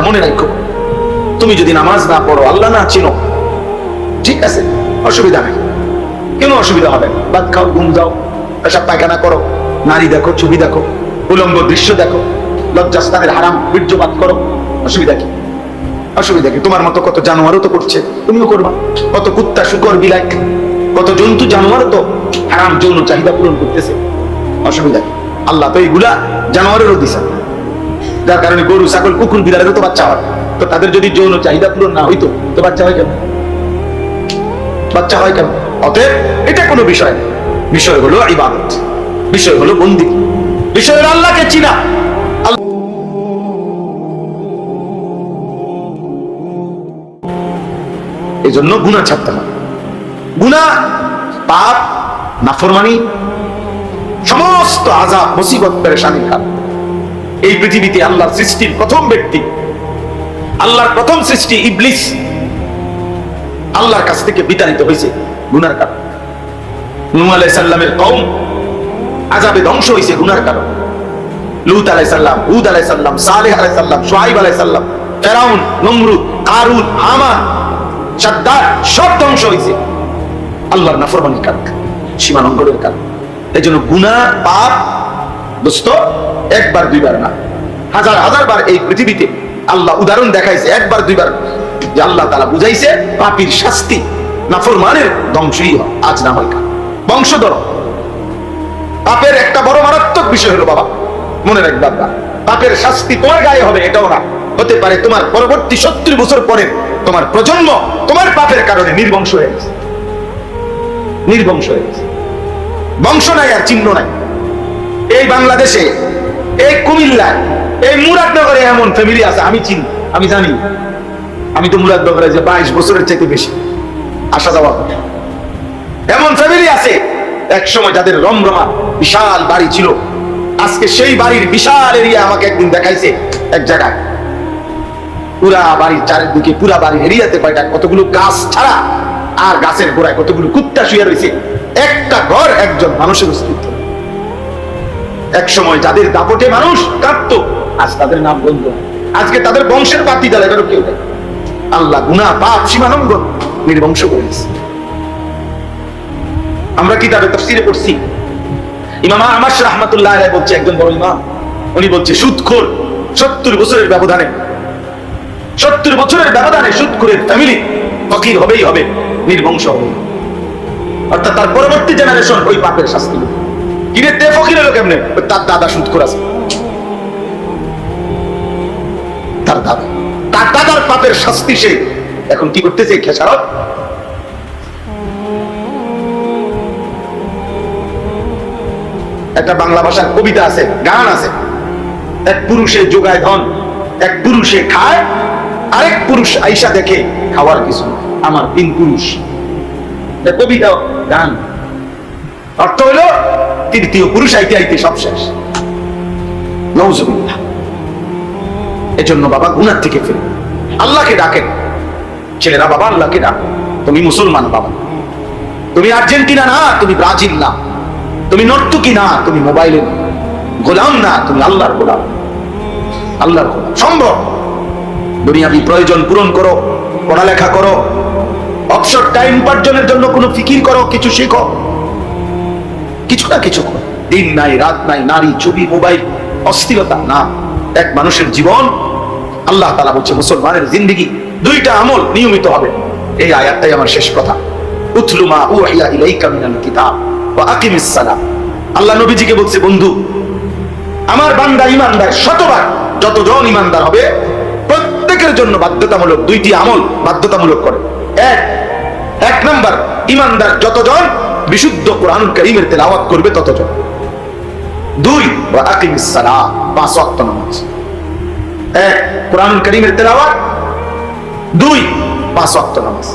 মনে রাখো, তুমি যদি নামাজ না পড়ো, আল্লাহ না চিনো, ঠিক আছে, অসুবিধা নেই, কেন অসুবিধা হবে? ভাত খাও, ঘুম যাও, পেশাব পায়খানা করো, নারী দেখো, ছবি দেখো, উলঙ্গ দৃশ্য দেখো, লজ্জাস্থানের হারাম বীর্যপাত করো, অসুবিধা কি? অসুবিধা কি? তোমার মতো কত জানোয়ারও তো করছে, তুমিও করবা। কত কুত্তা, শুকর, বিলাই, কত জন্তু জানোয়ারও তো হারাম যৌন চাহিদা পূরণ করতেছে, অসুবিধা কি? আল্লাহ তো এইগুলা জানোয়ারেরও দিছে, যার কারণে গরু, ছাগল, কুকুর, বিড়ালেরও তো বাচ্চা হয়। তো তাদের যদি যৌন চাহিদা পূরণ না হইতো তো বাচ্চা হয় কেন? বাচ্চা হয় কেন? অতএব এটা কোনো বিষয় না। বিষয় হলো ইবাদত, বিষয় হলো বন্দি, বিষয় হলো আল্লাহকে চিনা। এই জন্য গুনাহ ছাড়তে হবে। গুনাহ, পাপ, নাফরমানি সমস্ত আযাব, মুসিবত, পেরেশানির কারণ। এই পৃথিবীতে আল্লাহর সৃষ্টির প্রথম ব্যক্তি, আল্লাহর প্রথম সৃষ্টি ইবলিস, আল্লাহর কাছ থেকে বিতাড়িত হয়েছে গুনার কারণে। নূহ আলাইহিস সালামের কওম আযাবে ধ্বংস হয়েছে গুনার কারণে। লূত আলাইহিস সালাম, হুদ আলাইহিস সালাম, সালেহ আলাইহিস সালাম, শুআয়ব আলাইহিস সালাম, ফিরআউন, নমরুদ, কারুন, হামান, শাদ্দাদ সব ধ্বংস হয়েছে আল্লাহর নাফরমানির কারণে, সীমালঙ্ঘনের কারণে। এই জন্য গুনাহ, পাপ দোস্ত একবার দুইবার না, হাজার হাজার বার এই পৃথিবীতে আল্লাহ উদাহরণ দেখাইছে, একবার দুইবার, যে আল্লাহ তাআলা বুঝাইছে পাপীর শাস্তি, নাফরমানের ধ্বংসই হয়, আজ না হয় কাল। বংশধর পাপের একটা বড় মারাত্মক বিষয় হলো বাবা, মনে রাখবা, পাপের শাস্তি তোমার গায়ে হবে এটাও না, হতে পারে তোমার পরবর্তী 70 বছর পরে তোমার প্রজন্ম তোমার পাপের কারণে নির্বংশ হয়ে গেছে, নির্বংশ হয়ে গেছে, বংশ নাই আর চিহ্ন নাই। এই বাংলাদেশে, এই কুমিল্লায়, এই মুরাদনগরে এমন ফ্যামিলি আছে, আমি চিনি, আমি জানি, আমি তো মুরাদনগরে যে 22 বছরের চাইতে বেশি আসা যাওয়া, এমন ফ্যামিলি আছে এক সময় যাদের রমরমা বিশাল বাড়ি ছিল, আজকে সেই বাড়ির বিশাল এরিয়া আমাকে একদিন দেখাইছে এক জায়গায়, পুরা বাড়ির চারিদিকে, পুরা বাড়ির এরিয়াতে কয়টা কতগুলো গাছ ছাড়া, আর গাছের গোড়ায় কতগুলো কুত্তা শুয়ে রয়েছে, একটা ঘর, একজন মানুষের অস্তিত্ব। এক সময় যাদের দাপটে মানুষ কাঁদতো, আজ তাদের নাম বন্ধ, আজকে তাদের বংশের বাতি জ্বালাবেরও কেউ নেই। আল্লাহ গুনাহ, পাপ, সীমালঙ্ঘন নির্বংশ করেছে। আমরা কিতাবে তাফসীরে পড়ছি, ইমাম আমাশ রাহমাতুল্লাহ আলাইহি বলছে, একজন বড় ইমাম, উনি বলছে সুদখোর 70 বছরের ব্যবধানে, 70 বছরের ব্যবধানে সুদখোরের ফ্যামিলি ফকির হবেই হবে, নির্বংশ হবে, অর্থাৎ তার পরবর্তী জেনারেশন ওই পাপের শাস্তি পাবে। কিরে তে ফকির হলো কেমনে? তার দাদা সুদখোর আছে, তার দাদা, তার দাদার পাপের শাস্তি সে এখন কি করতেছে? খেসারত। একটা বাংলা ভাষার কবিতা আছে, গান আছে, এক পুরুষে যোগায় ধন, এক পুরুষে খায়, আরেক পুরুষ আইসা দেখে খাওয়ার কিছু, আমার 3 পুরুষ। কবিতা, গান, অর্থ হলো তৃতীয় পুরুষ আইতে আইতে সব শেষ। নাউজুবিল্লাহ। এজন্য বাবা গুনাহ থেকে ফিরে আল্লাহকে ডাকেন, ছেলেরা বাবা আল্লাহকে ডাক। তুমি মুসলমান বাবা, তুমি আর্জেন্টিনা না, তুমি ব্রাজিল না, তুমি নর্তকী না, তুমি মোবাইলের গোলাম না, তুমি আল্লাহর গোলাম, আল্লাহর গোলাম। সম্ভব। দুনিয়াবি প্রয়োজন পূরণ করো, পড়ালেখা করো, অবসর টাইম উপার্জনের জন্য কোনো ফিকির করো, কিছু শেখো, কিছু না কিছু করো। দিন নাই, রাত নাই, নারী, ছবি, মোবাইল, অস্থিরতা না। এক মানুষের জীবন, আল্লাহ তাআলা বলছে মুসলমানের জিন্দেগি 2টা আমল নিয়মিত হবে। এই আয়াতটাই আমার শেষ কথা। উতলু মা উহিয়া ইলাইকা মিনাল কিতাব ওয়া আকিমিস সালাহ। আল্লাহ নবীজিকে বলছে, বন্ধু আমার বান্দা ঈমানদার, শতবার যতজন ঈমানদার হবে প্রত্যেকের জন্য বাধ্যতামূলক 2টি আমল বাধ্যতামূলক করে। এক নাম্বার, ঈমানদার যতজন বিশুদ্ধ কোরআনুল কারীমের তেলাওয়াত করবে ততজন। 2, ওয়া আকিমিস সালাহ, 5 ওয়াক্ত নামাজ। 1 কোরআনুল কারীমের তেলাওয়াত, 2 5 ওয়াক্ত নামাজ।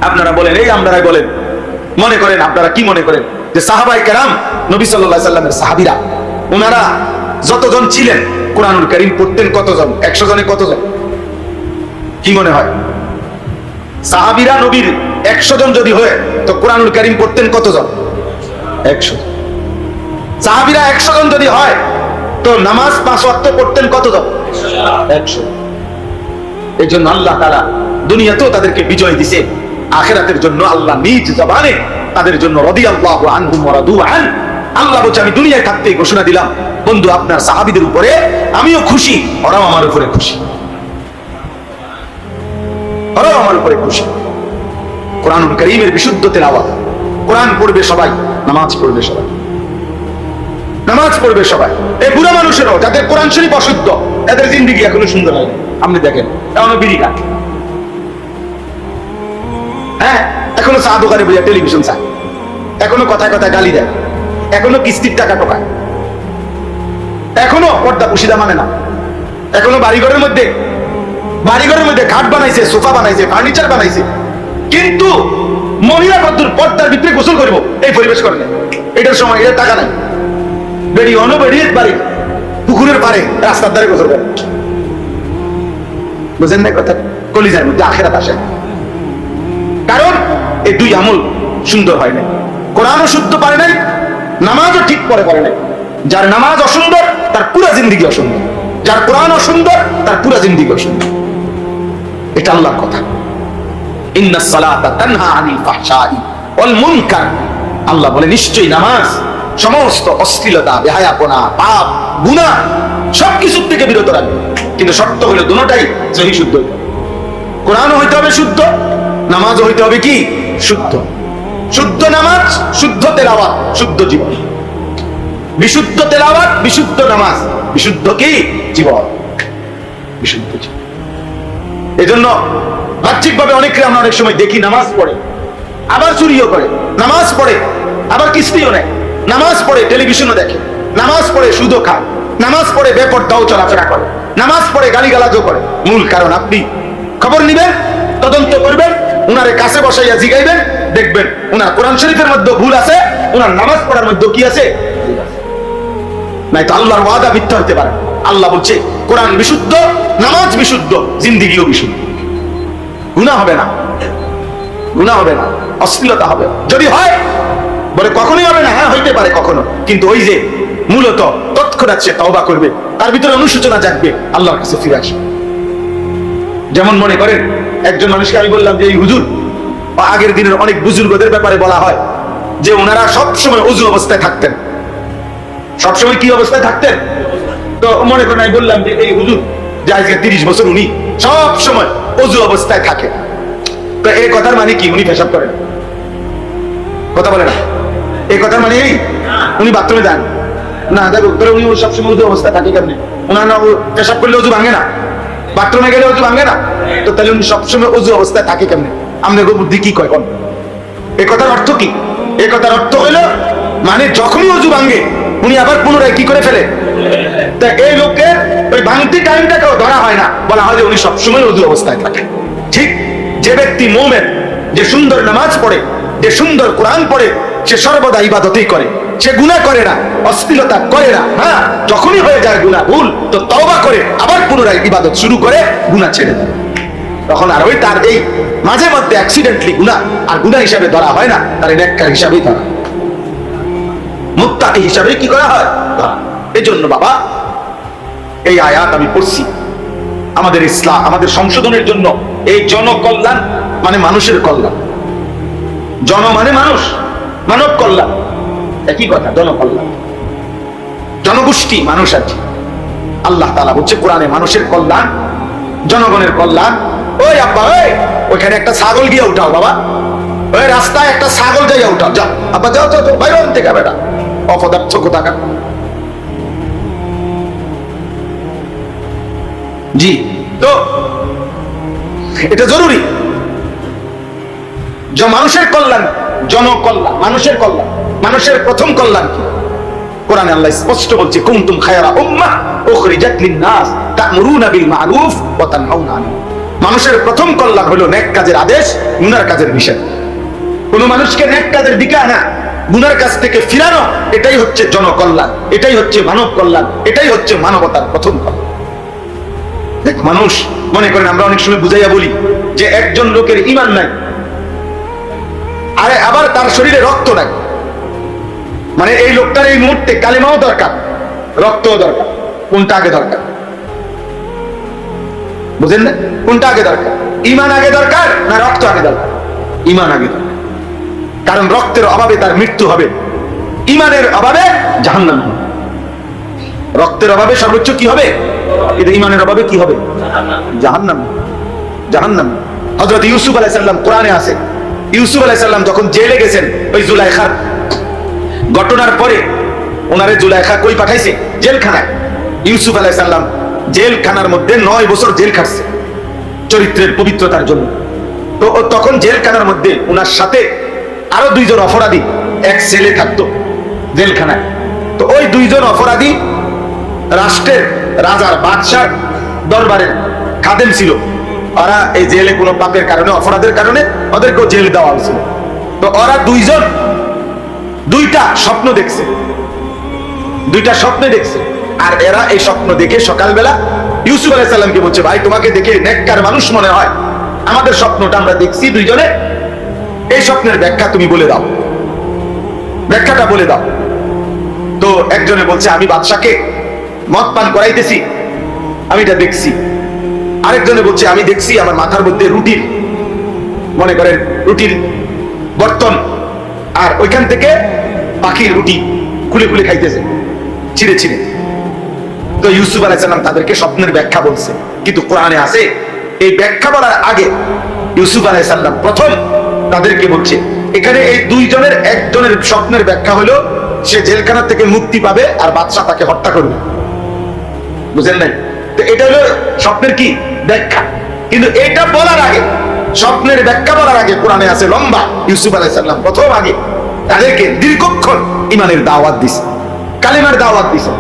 আপনারা বলেন, এই আপনারা বলেন, মনে করেন, আপনারা কি মনে করেন যে সাহাবায়ে কেরাম, নবী সাল্লাল্লাহু আলাইহি সাল্লামের সাহাবীরা, ওনারা যতজন ছিলেন কোরআনুল কারীম পড়তেন কতজন? 100 জনে কতজন? কি মনে হয়? সাহাবীরা নবীর 100 জন যদি হয় তো কোরআনুল কারীম পড়তেন কতজন? 100। সাহাবীরা 100 জন যদি হয় তো নামাজ 5 ওয়াক্ত পড়তেন কতজন? 100। এই জন্য আল্লাহ তাআলা দুনিয়াতেও তাদেরকে বিজয় দিছে, আখিরাতের জন্য আল্লাহ নিজ জবানে তাদের জন্য রাদিয়াল্লাহু আনহুম ওয়া রাদু আন। আল্লাহ বলছে আমি দুনিয়ায় থাকতেই ঘোষণা দিলাম, বন্ধু আপনার সাহাবীদের উপরে আমিও খুশি, ওরাও আমার উপরে খুশি, ওরাও আমার উপরে খুশি। কোরআনুল কারীমের বিশুদ্ধ তেলাওয়াত, কোরআন পড়বে সবাই, নামাজ পড়বে সবাই, নামাজ পড়বে সবাই। এই বুড়া মানুষেরও যাদের কোরআন শরীফ অশুদ্ধ, এদের জিন্দেগি এখনো সুন্দর হয়। আপনি দেখেন এখনো বিড়ি খায়, হ্যাঁ এখনো চা দোকানে বইয়া টেলিভিশন চায়, এখনো কথায় কথায় গালি দেয়, এখনো কিস্তির টাকা টোকায়, এখনো পর্দা পুশিদা মানে না, এখনো বাড়িঘরের মধ্যে খাট বানাইছে, সোফা বানাইছে, ফার্নিচার বানাইছে, কিন্তু মহিলা কদ্দুর পর্দার ভিতরে গোসল করবো এই পরিবেশ করে না, এটার সময় এটার টাকা নাই। বেরিয়ে অন্য বেরিয়ে বাড়ি পুকুরের পারে রাস্তার ধারে গোসল করে, বুঝেন না কথা? কলিজার মধ্যে আখেরাত আসে, কারণ এই দুই আমল সুন্দর হয় নাই। কোরআনও শুদ্ধ পারে নাই, নামাজও ঠিক করে পারে নাই। যার নামাজ অসুন্দর তার পুরা জিন্দেগি অসুন্দর, যার কোরআন অসুন্দর তার পুরা জিন্দেগি অসুন্দর। এটা আল্লাহর কথা। ইন্নাস সালাতা তানহা আনিল ফাহশাই ওয়াল মুনকার। আল্লাহ বলে নিশ্চয়ই নামাজ সমস্ত অশ্লীলতা, বেহায়াপনা, পাপ, গুনাহ সবকিছু থেকে বিরত রাখবে, কিন্তু শর্ত হলো দুটোটাই সহি শুদ্ধ। কোরআনও হইতে হবে শুদ্ধ, নামাজও হইতে হবে কি শুদ্ধ। শুদ্ধ নামাজ, শুদ্ধ তেলাওয়াত, শুদ্ধ জীবন। বিশুদ্ধ তেলাওয়াত, বিশুদ্ধ নামাজ, বিশুদ্ধ কি জীবন, বিশুদ্ধ জীবন। এজন্য বাহ্যিকভাবে অনেকে আমরা অনেক সময় দেখি নামাজ পড়ে আবার চুরিও করে, নামাজ পড়ে আবার কিস্তিও নেয়, নামাজ পড়ে টেলিভিশনও দেখে, নামাজ পড়ে সুদও খায়, নামাজ পড়ে বেপরদাও চলাফেরা করে, নামাজ পড়ে গালিগালাজও করে। মূল কারণ আপনি খবর নিবেন, তদন্ত করবেন, উনারে কাছে বসাইয়া জিগাইবেন, দেখবেন উনার কোরআন শরীফের মধ্যে ভুল আছে, উনার নামাজ পড়ার মধ্যে কি আছে, নাই তো আল্লাহর ওয়াদা মিথ্যা হতে পারে। আল্লাহ বলছে কোরআন বিশুদ্ধ, নামাজ বিশুদ্ধ, জিন্দেগিও বিশুদ্ধ। গুনাহ হবে না, গুনাহ হবে না, অশ্লীলতা হবে না। যদি হয় বলে কখনোই হবে না, হ্যাঁ হইতে পারে কখনো, কিন্তু ওই যে মূলত তৎক্ষণাৎ সে তওবা করবে, তার ভিতরে অনুশোচনা জাগবে, আল্লাহর কাছে ফিরে আসবে। যেমন মনে করেন একজন মানুষকে আমি বললাম যে এই হুজুর বা আগের দিনের অনেক বুজুর্গদের ব্যাপারে বলা হয় যে ওনারা সবসময় ওযু অবস্থায় থাকতেন। সবসময় কি অবস্থায় থাকতেন? তো মনে করেন আমি বললাম যে এই হুজুর যে আজকে 30 বছর উনি সব সময় ওযু অবস্থায় থাকে, তো এই কথার মানে কি? উনি পেশাব করেন? কথা বলে না। এই কথার মানে এই উনি বাথরুমে যান না? দেখো উনি সবসময় ওযু অবস্থায় থাকে কেমনে? ওনার না পেশাব করলে ওযু ভাঙে না, বাথরুমে গেলে ওযু ভাঙে না, তো তাহলে উনি সবসময় ওযু অবস্থায় থাকে কেমনে? আমাদের বুদ্ধি কি কয় কোন? এই কথার অর্থ কি? এই কথার অর্থ হলো মানে যখনই ওযু ভাঙে উনি আবার পুনরায় কি করে ফেলে। তা এই লোকের ওই ভাঙতি টাইমটাকেও ধরা হয় না, বলা হয় যে উনি সবসময় ওযু অবস্থায় থাকে। ঠিক যে ব্যক্তি মুমিন, যে সুন্দর নামাজ পড়ে, যে সুন্দর কোরআন পড়ে, সে সর্বদা ইবাদতই করে, সে গুনাহ করে না, অশ্লীলতা করে না। হ্যাঁ, যখনই হয়ে যায় গুনাহ ভুল, তো তওবা করে আবার পুনরায় ইবাদত শুরু করে, গুনাহ ছেড়ে দেয়। তখন আর ওই তার এই মাঝে মধ্যে অ্যাক্সিডেন্টলি গুনাহ আর গুনাহ হিসাবে ধরা হয় না, তার নেককার হিসাবেই ধরা, মুত্তাকি হিসাবে কি করা হয়। এই জন্য বাবা এই আয়াত আমি পড়ছি আমাদের ইসলাম, আমাদের সংশোধনের জন্য। এই জনকল্যাণ মানে মানুষের কল্যাণ, জন মানে মানুষ, মানব কল্যাণ একই কথা। জনকল্যাণ, জনগোষ্ঠী মানুষ আছে। আল্লাহ তাআলা বলছে কোরআনে মানুষের কল্যাণ, জনগণের কল্যাণ। ওই আব্বা ওই ওইখানে একটা ছাগল গিয়ে উঠাও বাবা, ওই রাস্তায় একটা ছাগল যাইয়া উঠাও, যাও আব্বা, যাও যাও বাইরে থেকে বেটা অপদার্থ কোথাকা। জি, তো এটা জরুরি। মানুষের কল্যাণ, জনকল্যাণ, মানুষের কল্যাণ। মানুষের প্রথম কল্যাণ কি? কোরআনে আল্লাহ স্পষ্ট বলছে কুনতুম খায়রা উম্মাহ উখরিজাত লিন-নাস তা'মুরুনা বিল মা'রুফ ওয়া তানহাউনা আনিল মুনকার। মানুষের প্রথম কল্যাণ হলো নেক কাজের আদেশ, গুনার কাজের নিষেধ। কোন মানুষকে নেক কাজের দিকে আনা, গুনার কাছ থেকে ফিরানো, এটাই হচ্ছে জনকল্যাণ, এটাই হচ্ছে মানব কল্যাণ, এটাই হচ্ছে মানবতার প্রথম কল্যাণ। দেখ মানুষ মনে করেন আমরা অনেক সময় বুঝাইয়া বলি যে একজন লোকের ঈমান নাই, আরে আবার তার শরীরে রক্ত নাই, মানে এই লোকটার এই মুহূর্তে কালেমাও দরকার, রক্তও দরকার। কোনটা আগে দরকার? বুঝেন না? কোনটা আগে দরকার? ঈমান আগে দরকার না রক্ত আগে দরকার? ঈমান আগে দরকার। কারণ রক্তের অভাবে তার মৃত্যু হবে, ঈমানের অভাবে জাহান্নাম হবে। রক্তের অভাবে সর্বোচ্চ কি হবে? কিন্তু ঈমানের অভাবে কি হবে? জাহান্নাম। জাহান্নাম। হযরত ইউসুফ আলাইহিস সালাম, কোরআনে আছে, ইউসুফ আলাইহিস সালাম যখন জেলে গেছেন ওই জুলাইখার ঘটনার পরে, ওনারে জুলাইখা কই পাঠাইছে? জেলখানায়। ইউসুফ আলাইহিস সালাম জেলখানার মধ্যে 9 বছর জেল খাটছে চরিত্রের পবিত্রতার জন্য। তো তখন জেলখানার মধ্যে ওনার সাথে আরো 2 জন অপরাধী এক সেলে থাকতো জেলখানায়। তো ওই 2 জন অপরাধী রাষ্ট্রের রাজার বাদশার দরবারের খাদেম ছিল। ওরা এই জেলে কোনো পাপের কারণে, অপরাধের কারণে ওদেরকেও জেলে দেওয়া হয়েছিল। তো ওরা 2 জন 2টা স্বপ্ন দেখছে, 2টা স্বপ্ন দেখছে। আর এরা এই স্বপ্ন দেখে সকালবেলা ইউসুফ আলাইহিস সালামকে বলছে, ভাই তোমাকে দেখে নেককার মানুষ মনে হয়, আমাদের স্বপ্নটা আমরা দেখছি 2 জনে, এই স্বপ্নের ব্যাখ্যা তুমি বলে দাও, ব্যাখ্যাটা বলে দাও। তো একজনে বলছে, আমি বাদশাকে মদ পান করাইতেছি, আমি এটা দেখছি। আরেকজনে বলছে, আমি দেখছি আমার মাথার মধ্যে রুটির, মনে করেন রুটির বর্তন, আর ওইখান থেকে পাখির রুটি খুলে খুলে খাইতেছে, ছিঁড়ে ছিঁড়ে। তো ইউসুফ আলাইহিস সালাম তাদেরকে স্বপ্নের ব্যাখ্যা বলছে, কিন্তু কোরআনে আছে এই ব্যাখ্যা বলার আগে ইউসুফ আলাইহিস সালাম প্রথম তাদেরকে বলছে, এখানে এই 2 জনের একজনের স্বপ্নের ব্যাখ্যা হলো সে জেলখানা থেকে মুক্তি পাবে আর বাদশা তাকে হত্যা করবে। বুঝেন নাই? তো এটা হলো স্বপ্নের কি ব্যাখ্যা। কিন্তু এটা বলার আগে, স্বপ্নের ব্যাখ্যা বলার আগে কোরআনে আছে লম্বা, ইউসুফ আলাইহিস সালাম প্রথম আগে তাদেরকে দীর্ঘক্ষণ ঈমানের দাওয়াত দিছে, কালিমার দাওয়াত দিছে।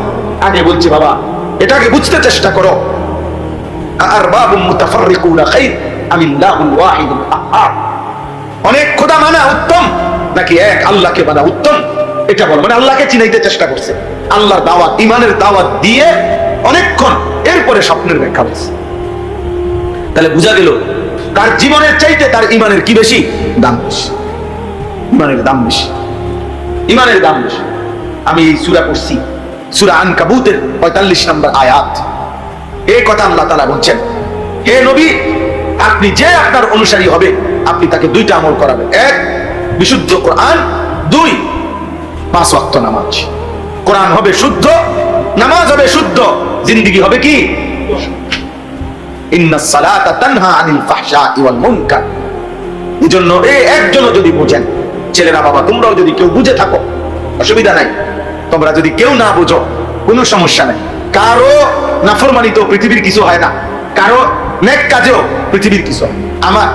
আগে বলছি, বাবা এটাকে বুঝতে চেষ্টা করো, আরবাবুম মুতাফাররিকুনা খায়র আমিল্লাহুল ওয়াহিদুল আহাদ, অনেক খোদা মানা উত্তম নাকি এক আল্লাহকে মানা উত্তম, এটা বলো। মানে আল্লাহকে চিনাইতে চেষ্টা করছে, আল্লাহর দাওয়াত, ঈমানের দাওয়াত দিয়ে অনেকক্ষণ, এরপরে স্বপ্নের ব্যাখ্যা বলছে। তাহলে বোঝা গেল তার জীবনের চাইতে তার ঈমানের কি বেশি? দাম বেশি। ঈমানের দাম বেশি, ঈমানের দাম বেশি। আমি এই সূরা পড়ছি, সূরা আনকাবুতের 45 নম্বর আয়াত। এই কথা আল্লাহ তাআলা বলছেন, হে নবী, আপনি যে আপনার অনুসারী হবে, আপনি তাকে 2টা আমল করাবেন। 1 বিশুদ্ধ কোরআন, 2 5 ওয়াক্ত নামাজ। কোরআন হবে শুদ্ধ, নামাজ হবে শুদ্ধ, জিন্দেগি হবে কি? ইন্নাস সালাতা তানহা আনিল ফাহশাই ওয়াল মুনকার। এজন্য এই একজনও যদি বুঝেন, ছেলেরা বাবা তোমরাও যদি কেউ বুঝে থাকো, অসুবিধা নাই। তোমরা যদি কেউ না বুঝো, কোনো সমস্যা নাই। কারো নাফরমানিতে পৃথিবীর কিছু হয় না, কারো নেক কাজেও পৃথিবীর কিছু হয়। আমার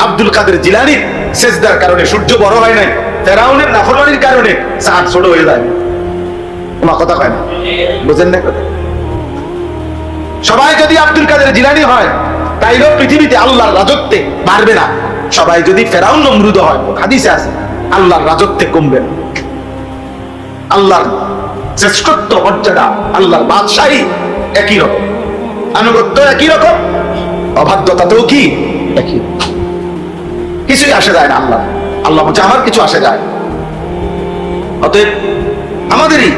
আব্দুল কাদের জিলানীর সেজদার কারণে সূর্য বড় হয় নাই, ফেরাউনের নাফরমানির কারণে চাঁদ ছোট হয়ে যায়। তোমার কথা হয় না, বুঝেন না কথা? সবাই যদি আব্দুল কাদের জিলানী হয়, তাইলেও পৃথিবীতে আল্লাহর রাজত্বে বাড়বে না। সবাই যদি ফেরাউন নমরুদ হয়, হাদিসে আছে, আল্লাহর রাজত্বে কমবে না। আল্লাহর শ্রেষ্ঠত্ব, মর্যাদা, আল্লাহর বাদশাহী একই রকম, আনুগত্য একই রকম, অবাধ্যতাতেও কি একই। কিছুই আসে যায় না আল্লাহ। আল্লাহ বলছে আমার কিছু আসে যায়। অতএব আমাদেরই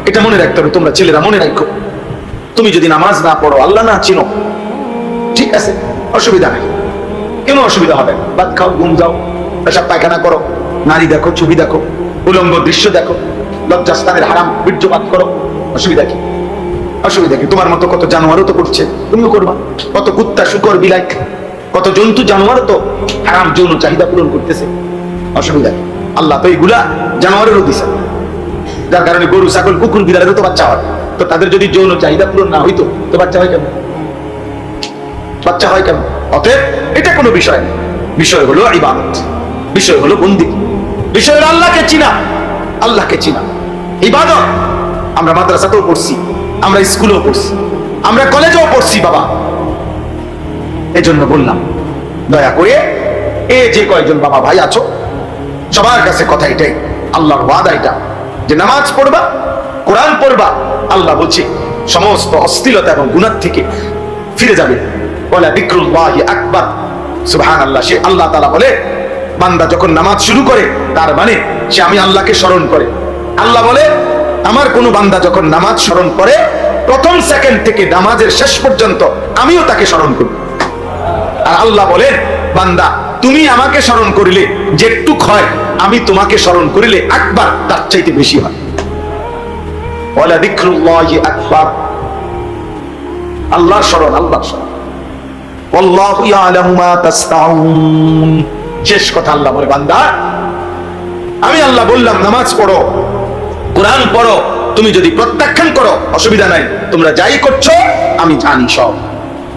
এটা মনে রাখতে হবে। তোমরা ছেলেরা মনে রাখো, তুমি যদি নামাজ না পড়ো, আল্লাহ না চিনো, ঠিক আছে, অসুবিধা নাই, কেন অসুবিধা হবে? ভাত খাও, ঘুম যাও, পেশাব পায়খানা করো, নারী দেখো, ছবি দেখো, উলঙ্গ দৃশ্য দেখো, লজ্জাস্থানের হারাম বীর্যপাত করো, অসুবিধা কি? অসুবিধা কি? তোমার মতো কত জানোয়ারও তো করছে, তুমিও করবা। কত কুত্তা, শুকর, বিলাই, কত জন্তু জানোয়ার তো হারাম যৌন চাহিদা পূরণ করতেছে, অসুবিধা কি? আল্লাহ তো এইগুলা জানোয়ারেরও দিছে, যার কারণে গরু, ছাগল, কুকুর, বিড়ালেরও তো বাচ্চা হয়। তো তাদের যদি যৌন চাহিদা পূরণ না হইতো, তো বাচ্চা হয় কেন? বাচ্চা হয় কেন? অতএব এটা কোনো বিষয় না। বিষয় হলো ইবাদত, বিষয় হলো বন্দেগী, বিষয় হলো আল্লাহকে চিনা, আল্লাহকে চিনা। ইবাদত আমরা মাদ্রাসাতেও পড়ছি, আমরা স্কুলেও পড়ছি, আমরা কলেজেও পড়ছি বাবা। এজন্য বললাম, দয়া করে এই যে কয়েকজন বাবা ভাই আছো, সবার কাছে কথা এটাই, আল্লাহর ওয়াদা এটা, যে নামাজ পড়বা, কোরআন পড়বা, আল্লাহ বলছে সমস্ত অশ্লীলতা এবং গুনাহ থেকে ফিরে যাবে। ওয়ালা যিকরুল্লাহি আকবার, সুবহানাল্লাহ। সে আল্লাহ তাআলা বলে, বান্দা যখন নামাজ শুরু করে, তার মানে সে আমি আল্লাহকে স্মরণ করে। আল্লাহ বলে, আমার কোন বান্দা যখন নামাজ স্মরণ করে, প্রথম সেকেন্ড থেকে নামাজের শেষ পর্যন্ত আমিও তাকে স্মরণ করি। আর আল্লাহ বলেন, বান্দা তুমি আমাকে স্মরণ করিলে যেটুক হয়, আমি তোমাকে স্মরণ করিলে একবার তার চাইতে বেশি হয়। ওয়ালা যিকরুল্লাহি আকবার, আল্লাহর স্মরণ, আল্লাহর স্মরণ। ওয়াল্লাহু ইয়ালামু মা তাসনাউন। শেষ কথা আল্লাহ বলে, বান্দা আমি আল্লাহ বললাম নামাজ পড়ো, কোরআন পড়ো, তুমি যদি প্রত্যাখ্যান করো অসুবিধা নাই, তোমরা যাই করছো আমি জানি সব,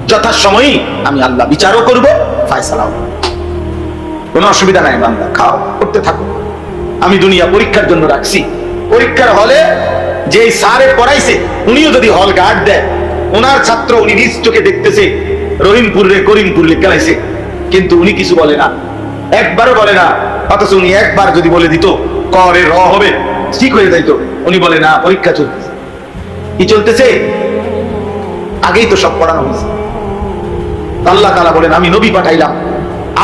যথাসময়ই আমি আল্লাহ বিচারও করবো, ফায়সালাও, কোনো অসুবিধা নাই। বান্দা খাও, করতে থাকো। আমি দুনিয়া পরীক্ষার জন্য রাখছি। পরীক্ষার হলে যে স্যারে পড়াইছে উনিও যদি হল গার্ড দেয়, ওনার ছাত্র উনি নিজ চোখে দেখতেছে রহিমপুর রে করিমপুর রে খেলাইছে, কিন্তু উনি কিছু বলে না, একবারও বলে না। অথচ উনি একবার যদি বলে দিত করে র হবে, ঠিক হয়ে যাইত। উনি বলে না, পরীক্ষা চলতেছে। কি চলতেছে? আগেই তো সব পড়ানো হয়েছে। আল্লাহ তাআলা বলেন, আমি নবী পাঠাইলাম,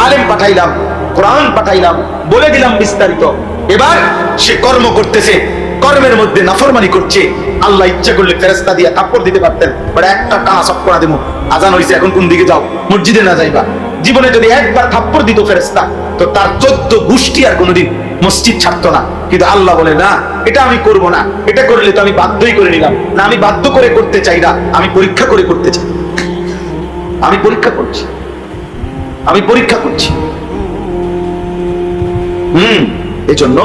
আলেম পাঠাইলাম, কোরআন পাঠাইলাম, বলে দিলাম বিস্তারিত। এবার সে কর্ম করতেছে, কর্মের মধ্যে নাফরমানি করছে। আল্লাহ ইচ্ছা করলে ফেরেশতা দিয়ে থাপ্পড় দিতে পারতেন, বাট একটা টানা সব করে দেবো, আজান হয়েছে এখন কোন দিকে যাও, মসজিদে না যাইবা। জীবনে যদি একবার থাপ্পড় দিত ফেরেশতা, তো তার 14 গোষ্ঠী আর কোনোদিন মসজিদ ছাড়তো না। কিন্তু আল্লাহ বলে না, এটা আমি করব না, এটা করলে তো আমি বাধ্যই করে নিলাম না, আমি বাধ্য করে করতে চাই না, আমি পরীক্ষা করে করতে চাই। আমি পরীক্ষা করছি, আমি পরীক্ষা করছি। এজন্য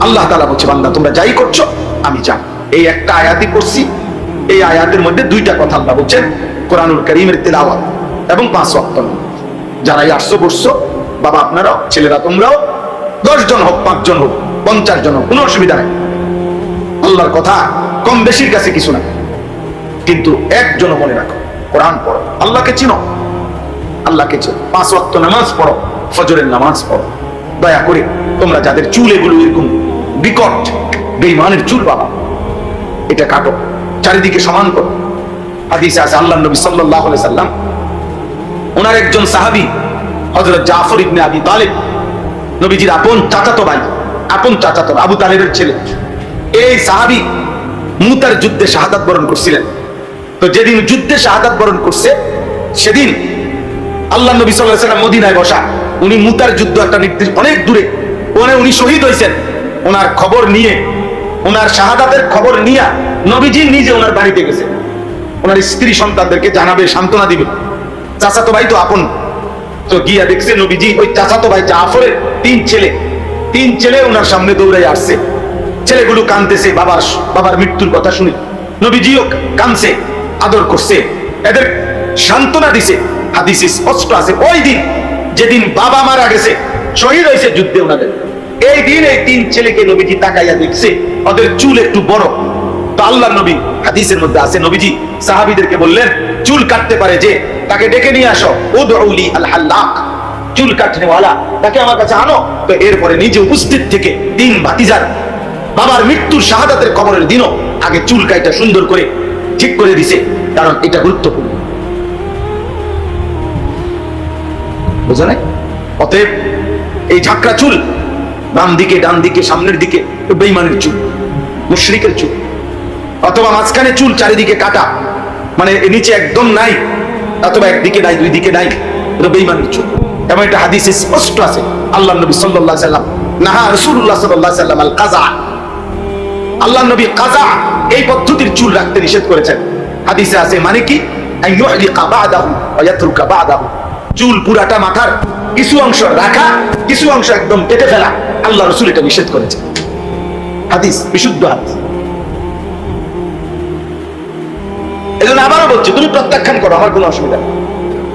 আল্লাহ তাআলা বলছে, বান্দা তোমরা যাই করছো আমি জানি। এই একটা আয়াতই পড়ছি, এই আয়াতের মধ্যে দুইটা কথা আল্লাহ বলছেন, কোরআনুল কারীমের তিলাওয়াত এবং 5 ওয়াক্ত নামাজ। যারাই আসছো বসছো, বাবা আপনারাও, ছেলেরা তোমরাও, 10 জন হোক, 5 জন হোক, 50 জন হোক, কোনো অসুবিধা নেই। আল্লাহর কথা কম বেশির কাছে কিছু না, কিন্তু একজনও মনে রাখো, কোরআন পড়ো, আল্লাহকে চিনো, আল্লাহকে চিনো, 5 ওয়াক্ত নামাজ পড়ো, ফজরের নামাজ পড়ো। দয়া করে তোমরা যাদের চুল এগুলো এরকম বিকট বেঈমানের চুল, বাবা এটা কাটো, চারিদিকে সমান করো। হাদিসে আছে আল্লাহর নবী সাল্লাল্লাহু আলাইহি সাল্লাম, ওনার একজন সাহাবী হযরত জাফর ইবনে আবি তালিব, নবীজির আপন চাচাতো ভাই, আপন চাচাতো আবু তালেবের ছেলে। এই সাহাবী মুতার যুদ্ধে শাহাদাত বরণ করছিলেন। তো যেদিন যুদ্ধে শাহাদাত বরণ করছে, সেদিন আল্লাহ নবী সাল্লাল্লাহু আলাইহি সাল্লাম মদিনায় বসা, উনি মুতার যুদ্ধ একটা নির্দিষ্ট অনেক দূরে, উনি শহীদ হয়েছেন। ওনার খবর নিয়ে, ওনার শাহাদাতের খবর নিয়ে নবীজি নিজে ওনার বাড়িতে গেছে, ওনার স্ত্রী সন্তানদেরকে জানাবে, সান্ত্বনা দিবে। চাচাতো ভাই তো আপন, তো গিয়া দেখছে নবীজি ওই চাচাতো ভাই জাফরের 3 ছেলে ওনার সামনে দৌড়াই আসছে। ছেলেগুলো কাঁদতেছে বাবার মৃত্যুর কথা শুনে। নবীজিও কাঁদছে, আদর করছে, এদের সান্ত্বনা দিছে। হাদিসে স্পষ্ট আছে, ওই দিন যেদিন বাবা মারা গেছে, শহীদ হয়েছে যুদ্ধে ওনাদের, এই দিন এই 3 ছেলেকে নবীজি তাকাইয়া দেখছে, ওদের চুল একটু বড়। তো আল্লাহ নবী, হাদিসের মধ্যে আছে, নবীজি সাহাবীদেরকে বললেন, চুল কাটতে পারে যে, তাকে ডেকে নিয়ে আসো, উদউলি আল হাল্লাক, চুল কাটনেওয়ালা, তাকে আমার কাছে আনো। তো এরপরে নিজে উপস্থিত থেকে 3 ভাতিজার বাবার মৃত্যুর শাহাদাতের কবরের দিনও আগে চুল কাইটা সুন্দর করে ঠিক করে দিছে, কারণ এটা গুরুত্বপূর্ণ, বুঝো নাই? অতএব এই ঝাঁকড়া চুল, বাম দিকে ডান দিকে সামনের দিকে বেঈমানের চুল, মুশরিকের চুল, অথবা মাঝখানে চুল চারিদিকে কাটা, মানে নিচে একদম নাই, অথবা একদিকে নাই, 2 দিকে নাই, এটা বেঈমানের চুল। এবং এটা হাদিসে স্পষ্ট আছে, আল্লাহ নবী সাল্লাল্লাহু আলাইহি সাল্লাম, নাহা রাসূলুল্লাহ সাল্লাল্লাহু আলাইহি সাল্লাম আল কাযা, আল্লাহ নবী কাযা এই পদ্ধতির চুল রাখতে নিষেধ করেছেন। হাদিসে আছে, মানে কি, আইয়ুহলিকা বা'দাহু ওয়া ইয়াতরুকা বা'দাহু, চুল পুরাটা মাথার কিছু অংশ রাখা, কিছু অংশ একদম কেটে ফেলা, আল্লাহ রাসূল এটা নিষেধ করেছেন। হাদিস, বিশুদ্ধ হাদিস। এজন্য আবারও বলছি, তুমি প্রত্যাখ্যান করো, আমার কোনো অসুবিধা নেই,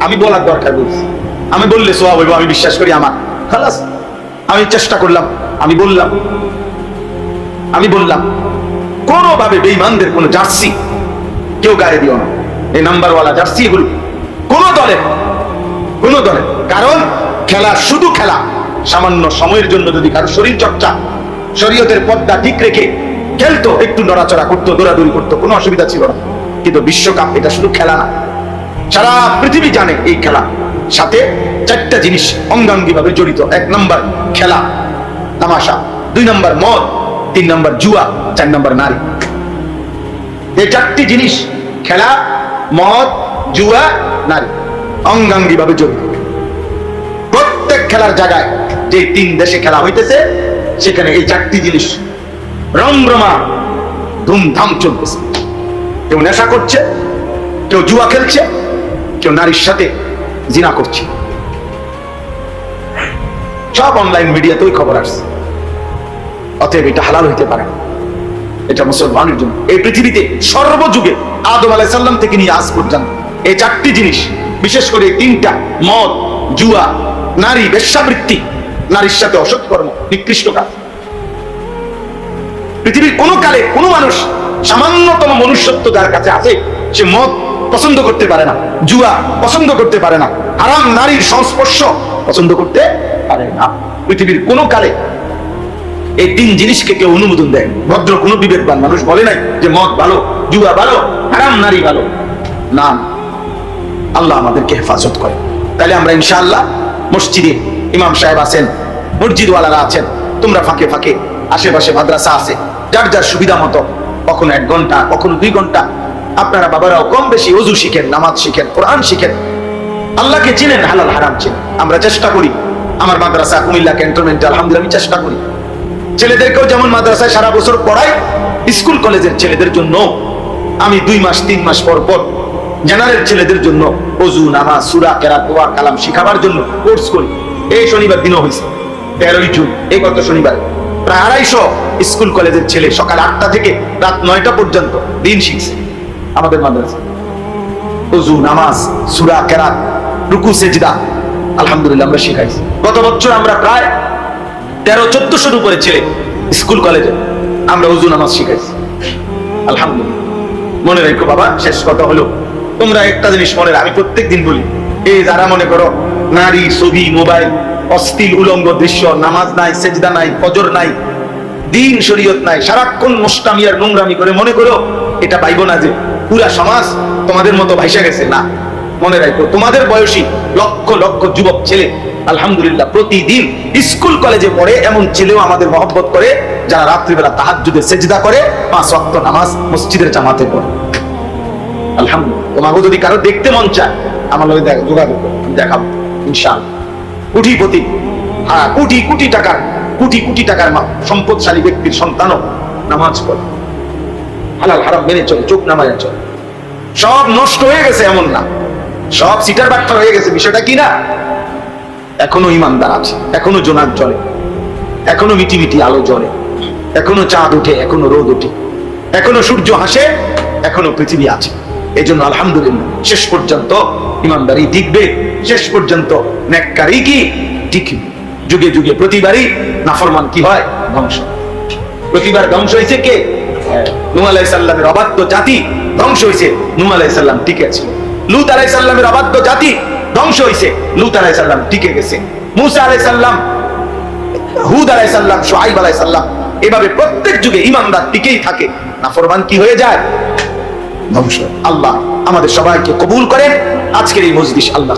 আমি বলার দরকার বলছি। আমি বললে সওয়াব হইব, আমি বিশ্বাস করি আমার, খালাস, আমি চেষ্টা করলাম, আমি বললাম কোনোভাবে বেঈমানদের কোনো জার্সি কেউ গায়ে দিও না, এই নাম্বারওয়ালা জার্সি এগুলো কোন দলের, কারণ খেলা শুধু খেলা, সামান্য সময়ের জন্য যদি কারো শরীর চর্চা, শরীয়তের পর্দা ঠিক রেখে খেলতো, একটু নড়াচড়া করতো, দৌড়াদৌড়ি করতো, কোনো অসুবিধা ছিল না। কিন্তু বিশ্বকাপ এটা শুধু খেলা না, সারা পৃথিবী জানে এই খেলা সাথে 4টা জিনিস অঙ্গাঙ্গি ভাবে জড়িত। 1 নম্বর খেলা তামাশা, 2 নম্বর মদ, 3 নম্বর জুয়া, 4 নম্বর নারী। এই চারটি জিনিস, খেলা, মদ, জুয়া, নারী, অঙ্গাঙ্গি ভাবে জড়িত। প্রত্যেক খেলার জায়গায় যে 3 দেশে খেলা হইতেছে সেখানে এই চারটি জিনিস রমরমা ধুমধাম চলতেছে। কেউ নেশা করছে, কেউ জুয়া খেলছে, কেউ নারীর সাথে জিনা করছে। সব অনলাইন মিডিয়াতেই খবর আসছে। অতএব এটা হালাল হইতে পারে না, এটা মুসলমানের জন্য। এই পৃথিবীতে সর্বযুগে আদম আলাইহিস সালাম থেকে নিয়ে আজ পর্যন্ত এই চারটি জিনিস, বিশেষ করে 3টা, মদ, জুয়া, নারী, বেশ্যাবৃত্তি, নারীর সাথে অসৎকর্ম, নিকৃষ্ট কাজ, পৃথিবীর কোন কালে কোন মানুষ সামান্যতম মনুষ্যত্ব যার কাছে আছে সে মদ পছন্দ করতে পারে না, জুয়া পছন্দ করতে পারে না, হারাম নারীর সংস্পর্শ পছন্দ করতে পারে না। পৃথিবীর কোন কালে এই 3 জিনিসকে কেউ অনুমোদন দেয়? ভদ্র কোন বিবেকবান মানুষ বলে নাই যে মদ ভালো, জুয়া ভালো, হারাম নারী ভালো। না, আল্লাহ আমাদেরকে হেফাজত করে। তাহলে আমরা ইনশাআল্লাহ মসজিদে ইমাম সাহেব আছেন, মসজিদওয়ালারা আছেন, তোমরা ফাঁকে ফাঁকে, আশেপাশে মাদ্রাসা আছে, যার যার সুবিধা মতো কখনো 1 ঘন্টা, কখনো 2 ঘন্টা আপনারা বাবারাও কম বেশি ওযু শিখেন, নামাজ শিখেন, কোরআন শিখেন, আল্লাহকে চিনেন, হালাল হারাম চিনেন। আমরা চেষ্টা করি, আমার মাদ্রাসা কুমিল্লা ক্যান্টনমেন্টে আলহামদুলিল্লাহ আমি চেষ্টা করি ছেলেদেরকেও যেমন মাদ্রাসায় সারা বছর পড়াই, স্কুল কলেজের ছেলেদের জন্য আমি 2 মাস 3 মাস পর পর জেনারেল ছেলেদের জন্য ওযু, নামাজ, সূরা, কেরাত, দোয়া, কালাম শিখাবার জন্য কোর্স করি। এই শনিবার দিনও হয়েছে 13ই জুন, এই গত শনিবার প্রায় 250 স্কুল কলেজের ছেলে সকাল 8টা থেকে রাত 9টা পর্যন্ত দিন শিখছে আমাদের মাদ্রাসায়। ওযু, নামাজ, সূরা, কেরাত, রুকু, সিজদা আলহামদুলিল্লাহ আমরা শিখাইছি। গত বছর আমরা প্রায় 1300-1400 উপরে ছেলে স্কুল কলেজে আমরা ওযু, নামাজ শিখাইছি আলহামদুলিল্লাহ। মনে রাখো বাবা, শেষ কথা হলো, তোমরা একটা জিনিস মনে রাখো, আমি প্রত্যেকদিন বলি, এই যারা মনে করো নারী, ছবি, মোবাইল, অশ্লীল উলঙ্গ দৃশ্য, নামাজ নাই, সেজদা নাই, ফজর নাই, দিন শরীয়ত নাই, সারাক্ষণ মুস্তামি আর নোংরামি করে মনে করো এটা পাইবো না যে পুরা সমাজ তোমাদের মতো ভাইসা গেছে। না, মনে রাখো তোমাদের বয়সী লক্ষ লক্ষ যুবক ছেলে আলহামদুলিল্লাহ প্রতিদিন স্কুল কলেজে পড়ে, এমন ছেলেও আমাদের মহব্বত করে যারা রাত্রিবেলা তাহাজ্জুদে সেজদা করে, 5 ওয়াক্ত নামাজ মসজিদের জামাতে পড়ে। আলহামদুলিল্লাহ। তোমাকে যদি কারো দেখতে মন চায় আমার লগে যোগাযোগ করো, আমি দেখাবো ইনশাআল্লাহ। কোটিপতি, হ্যাঁ কোটি কোটি টাকার সম্পদশালী ব্যক্তির সন্তানও নামাজ পড়ে, হালাল হারাম মেনে চলে, চোখ নামায় চলে। সব নষ্ট হয়ে গেছে এমন না, সব সিটার বাট্টা হয়ে গেছে, বিষয়টা কি না? এখনো ইমানদার আছে, এখনো জোনাক জ্বলে, এখনো মিটি মিটি আলো জ্বলে, এখনো চাঁদ উঠে, এখনো রোদ উঠে, এখনো সূর্য হাসে, এখনো পৃথিবী আছে। এই জন্য আলহামদুলিল্লাহ শেষ পর্যন্ত ইমানদারি টিকবে, শেষ পর্যন্ত নেককারী কি টিকবে। যুগে যুগে প্রতিবারই নাফরমান কি হয়? ধ্বংস। প্রতিবার ধ্বংস হয়েছে কে? নূহ আলাইহিস সালামের অবাধ্য জাতি ধ্বংস হয়েছে, নূহ আলাইহিস সালাম টিকে আছে। লূত আলাইহিস সালামের অবাধ্য জাতি ধ্বংস হয়েছে, লূত আলাইহিস সালাম টিকে গেছে। মূসা আলাইহিস সালাম, হুদ আলাইহিস সালাম, শুআয়ব আলাইহিস সালাম, এভাবে প্রত্যেক যুগে ইমানদার টিকেই থাকে, নাফরমান কি হয়ে যায়? ধ্বংস। আল্লাহ আমাদের সবাইকে কবুল করেন। আজকের এই মজলিস আল্লাহ